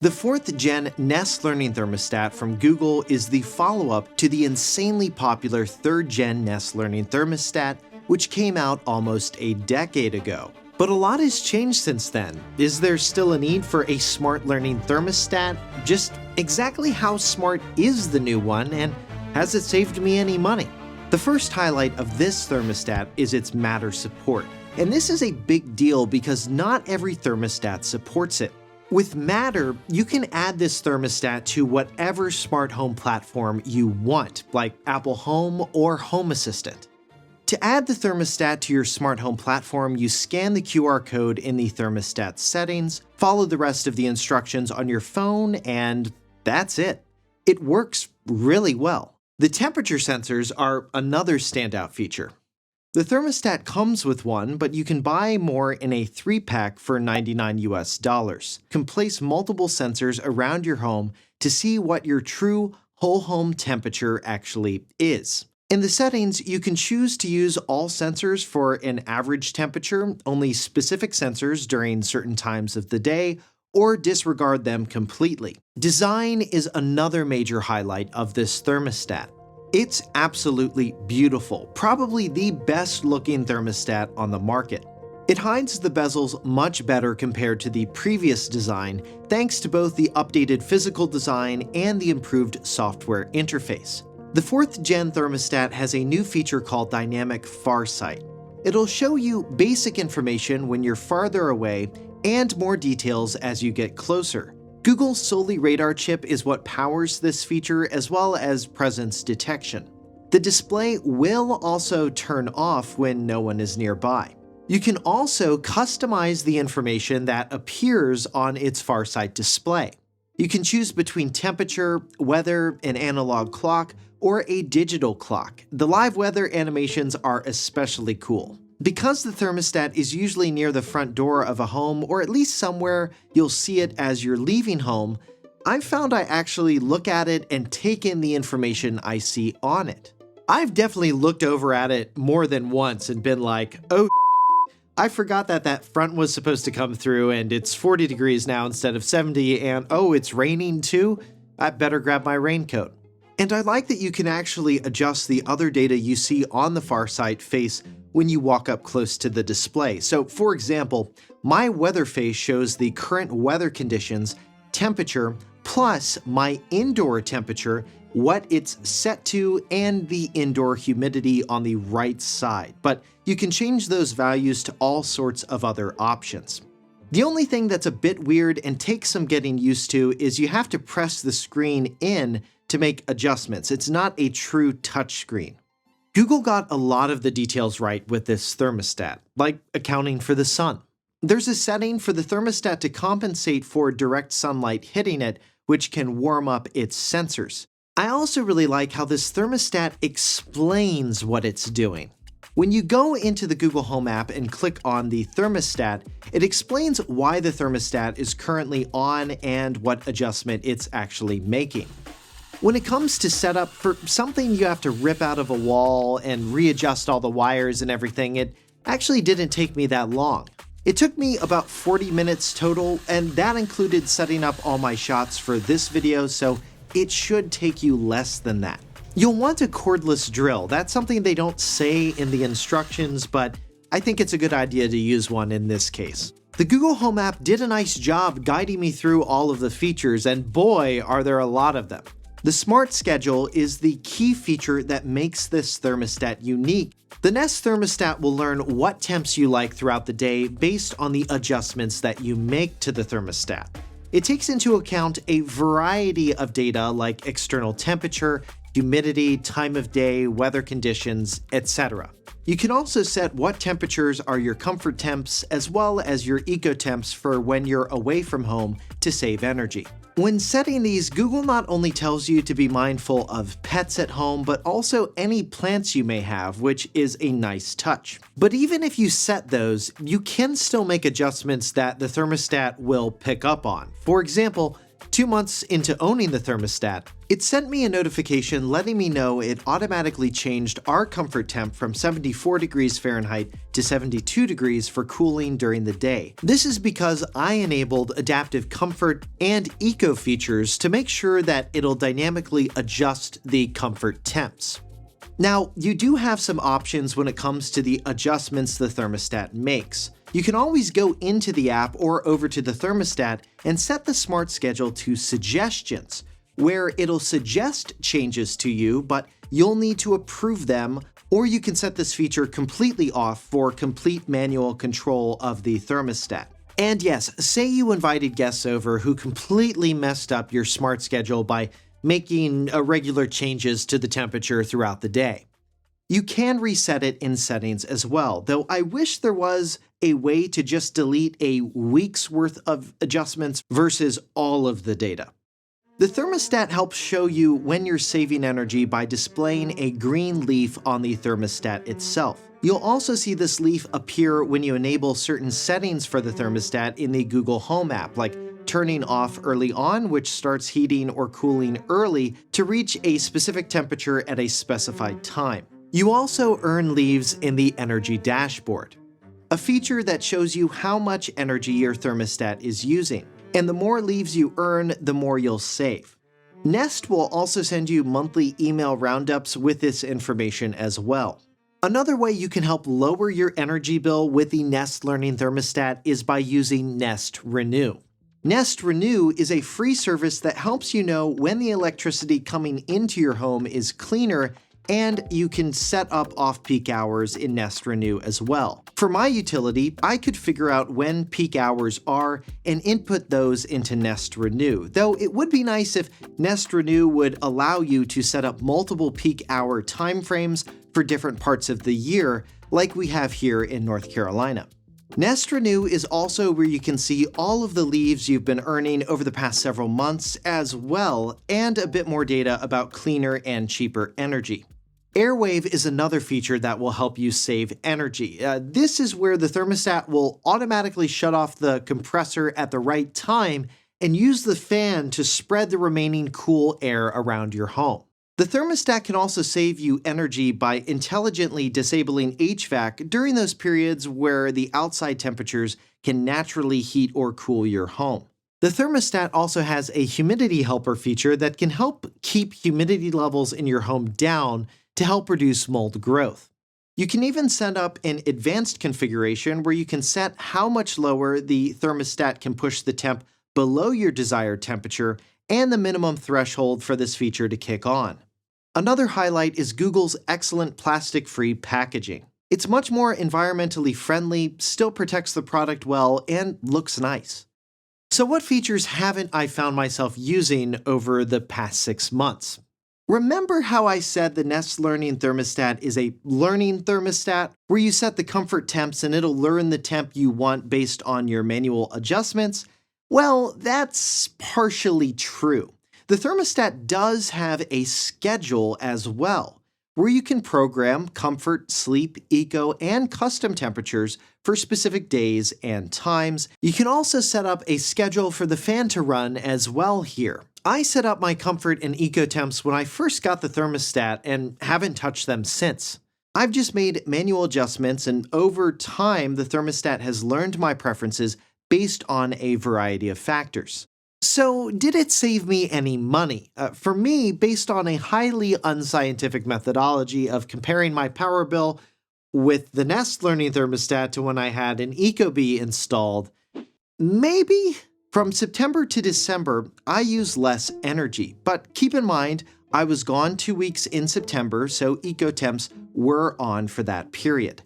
The 4th gen Nest Learning Thermostat from Google is the follow-up to the insanely popular 3rd gen Nest Learning Thermostat, which came out almost a decade ago. But a lot has changed since then. Is there still a need for a smart learning thermostat? Just exactly how smart is the new one, and has it saved me any money? The first highlight of this thermostat is its Matter support. And this is a big deal because not every thermostat supports it. With Matter, you can add this thermostat to whatever smart home platform you want, like Apple Home or Home Assistant. To add the thermostat to your smart home platform, you scan the QR code in the thermostat settings, follow the rest of the instructions on your phone, and that's it. It works really well. The temperature sensors are another standout feature. The thermostat comes with one, but you can buy more in a 3-pack for $99 US. You can place multiple sensors around your home to see what your true whole home temperature actually is. In the settings, you can choose to use all sensors for an average temperature, only specific sensors during certain times of the day, or disregard them completely. Design is another major highlight of this thermostat. It's absolutely beautiful, probably the best looking thermostat on the market. It hides the bezels much better compared to the previous design, thanks to both the updated physical design and the improved software interface. The 4th gen thermostat has a new feature called Dynamic Farsight. It'll show you basic information when you're farther away and more details as you get closer. Google's Solely radar chip is what powers this feature, as well as presence detection. The display will also turn off when no one is nearby. You can also customize the information that appears on its Farsight display. You can choose between temperature, weather, an analog clock, or a digital clock. The live weather animations are especially cool. Because the thermostat is usually near the front door of a home, or at least somewhere you'll see it as you're leaving home, I've found I actually look at it and take in the information I see on it. I've definitely looked over at it more than once and been like, oh, I forgot that front was supposed to come through and it's 40 degrees now instead of 70, and oh, it's raining too? I better grab my raincoat. And I like that you can actually adjust the other data you see on the Farsight face when you walk up close to the display. So for example, my weather face shows the current weather conditions, temperature, plus my indoor temperature, what it's set to, and the indoor humidity on the right side. But you can change those values to all sorts of other options. The only thing that's a bit weird and takes some getting used to is you have to press the screen in to make adjustments. It's not a true touchscreen. Google got a lot of the details right with this thermostat, like accounting for the sun. There's a setting for the thermostat to compensate for direct sunlight hitting it, which can warm up its sensors. I also really like how this thermostat explains what it's doing. When you go into the Google Home app and click on the thermostat, it explains why the thermostat is currently on and what adjustment it's actually making. When it comes to setup, for something you have to rip out of a wall and readjust all the wires and everything, it actually didn't take me that long. It took me about 40 minutes total, and that included setting up all my shots for this video, so it should take you less than that. You'll want a cordless drill. That's something they don't say in the instructions, but I think it's a good idea to use one in this case. The Google Home app did a nice job guiding me through all of the features, and boy, are there a lot of them. The Smart Schedule is the key feature that makes this thermostat unique. The Nest thermostat will learn what temps you like throughout the day based on the adjustments that you make to the thermostat. It takes into account a variety of data like external temperature, humidity, time of day, weather conditions, etc. You can also set what temperatures are your comfort temps as well as your eco temps for when you're away from home to save energy. When setting these, Google not only tells you to be mindful of pets at home, but also any plants you may have, which is a nice touch. But even if you set those, you can still make adjustments that the thermostat will pick up on. For example, 2 months into owning the thermostat, it sent me a notification letting me know it automatically changed our comfort temp from 74 degrees Fahrenheit to 72 degrees for cooling during the day. This is because I enabled adaptive comfort and eco features to make sure that it'll dynamically adjust the comfort temps. Now, you do have some options when it comes to the adjustments the thermostat makes. You can always go into the app or over to the thermostat and set the smart schedule to suggestions, where it'll suggest changes to you, but you'll need to approve them, or you can set this feature completely off for complete manual control of the thermostat. And yes, say you invited guests over who completely messed up your smart schedule by making irregular changes to the temperature throughout the day. You can reset it in settings as well, though I wish there was a way to just delete a week's worth of adjustments versus all of the data. The thermostat helps show you when you're saving energy by displaying a green leaf on the thermostat itself. You'll also see this leaf appear when you enable certain settings for the thermostat in the Google Home app, like turning off early on, which starts heating or cooling early to reach a specific temperature at a specified time. You also earn leaves in the Energy Dashboard, a feature that shows you how much energy your thermostat is using. And the more leaves you earn, the more you'll save. Nest will also send you monthly email roundups with this information as well. Another way you can help lower your energy bill with the Nest Learning Thermostat is by using Nest Renew. Nest Renew is a free service that helps you know when the electricity coming into your home is cleaner, and you can set up off-peak hours in Nest Renew as well. For my utility, I could figure out when peak hours are and input those into Nest Renew, though it would be nice if Nest Renew would allow you to set up multiple peak hour timeframes for different parts of the year, like we have here in North Carolina. Nest Renew is also where you can see all of the leaves you've been earning over the past several months as well, and a bit more data about cleaner and cheaper energy. Airwave is another feature that will help you save energy. This is where the thermostat will automatically shut off the compressor at the right time and use the fan to spread the remaining cool air around your home. The thermostat can also save you energy by intelligently disabling HVAC during those periods where the outside temperatures can naturally heat or cool your home. The thermostat also has a Humidity Helper feature that can help keep humidity levels in your home down to help reduce mold growth. You can even set up an advanced configuration where you can set how much lower the thermostat can push the temp below your desired temperature and the minimum threshold for this feature to kick on. Another highlight is Google's excellent plastic-free packaging. It's much more environmentally friendly, still protects the product well, and looks nice. So what features haven't I found myself using over the past 6 months? Remember how I said the Nest Learning Thermostat is a learning thermostat, where you set the comfort temps and it'll learn the temp you want based on your manual adjustments? Well, that's partially true. The thermostat does have a schedule as well, where you can program comfort, sleep, eco, and custom temperatures for specific days and times. You can also set up a schedule for the fan to run as well here. I set up my comfort and eco temps when I first got the thermostat and haven't touched them since. I've just made manual adjustments, and over time the thermostat has learned my preferences based on a variety of factors. So did it save me any money? For me, based on a highly unscientific methodology of comparing my power bill with the Nest Learning Thermostat to when I had an Ecobee installed, maybe. From September to December, I used less energy, but keep in mind, I was gone 2 weeks in September, so eco temps were on for that period.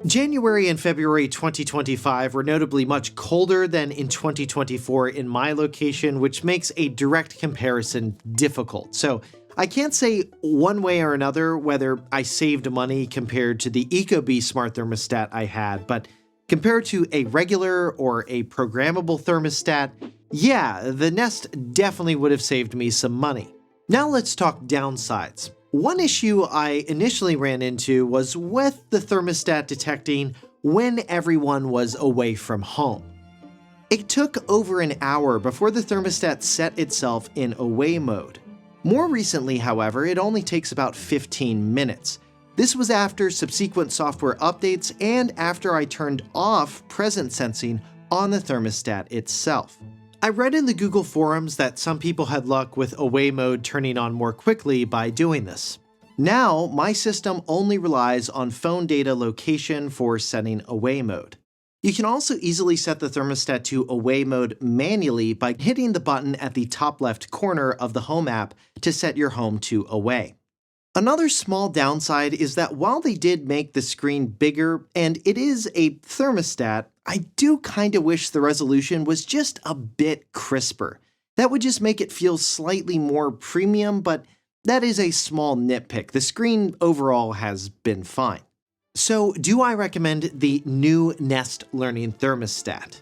January and February 2025 were notably much colder than in 2024 in my location, which makes a direct comparison difficult. So I can't say one way or another whether I saved money compared to the Ecobee smart thermostat I had, but compared to a regular or a programmable thermostat, yeah, the Nest definitely would have saved me some money. Now let's talk downsides. One issue I initially ran into was with the thermostat detecting when everyone was away from home. It took over an hour before the thermostat set itself in away mode. More recently, however, it only takes about 15 minutes. This was after subsequent software updates and after I turned off presence sensing on the thermostat itself. I read in the Google forums that some people had luck with away mode turning on more quickly by doing this. Now, my system only relies on phone data location for setting away mode. You can also easily set the thermostat to away mode manually by hitting the button at the top left corner of the Home app to set your home to away. Another small downside is that while they did make the screen bigger and it is a thermostat, I do kinda wish the resolution was just a bit crisper. That would just make it feel slightly more premium, but that is a small nitpick. The screen overall has been fine. So, do I recommend the new Nest Learning Thermostat?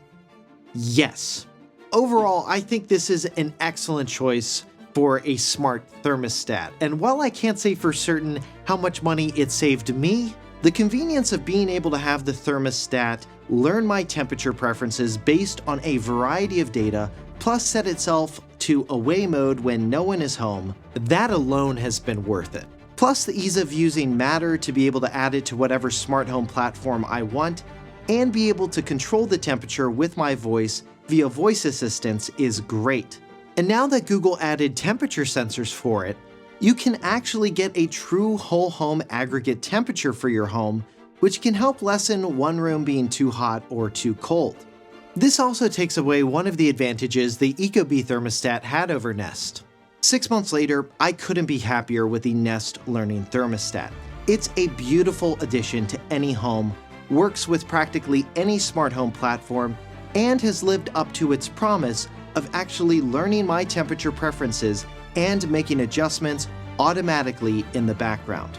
Yes. Overall, I think this is an excellent choice for a smart thermostat, and while I can't say for certain how much money it saved me, the convenience of being able to have the thermostat learn my temperature preferences based on a variety of data, plus set itself to away mode when no one is home, that alone has been worth it. Plus the ease of using Matter to be able to add it to whatever smart home platform I want, and be able to control the temperature with my voice via voice assistance is great. And now that Google added temperature sensors for it, you can actually get a true whole home aggregate temperature for your home, which can help lessen one room being too hot or too cold. This also takes away one of the advantages the Ecobee thermostat had over Nest. 6 months later, I couldn't be happier with the Nest Learning Thermostat. It's a beautiful addition to any home, works with practically any smart home platform, and has lived up to its promise of actually learning my temperature preferences and making adjustments automatically in the background.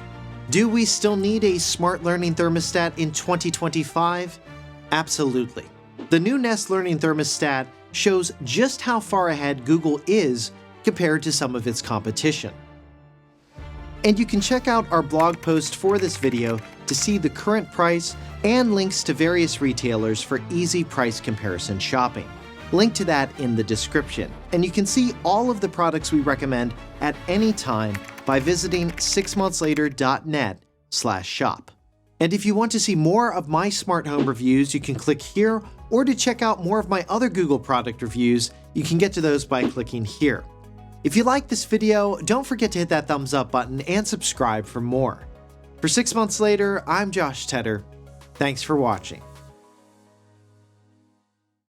Do we still need a smart learning thermostat in 2025? Absolutely. The new Nest Learning Thermostat shows just how far ahead Google is compared to some of its competition. And you can check out our blog post for this video to see the current price and links to various retailers for easy price comparison shopping. Link to that in the description. And you can see all of the products we recommend at any time by visiting 6monthslater.net/shop. And if you want to see more of my smart home reviews, you can click here, or to check out more of my other Google product reviews, you can get to those by clicking here. If you like this video, don't forget to hit that thumbs up button and subscribe for more. For 6 Months Later, I'm Josh Tedder. Thanks for watching.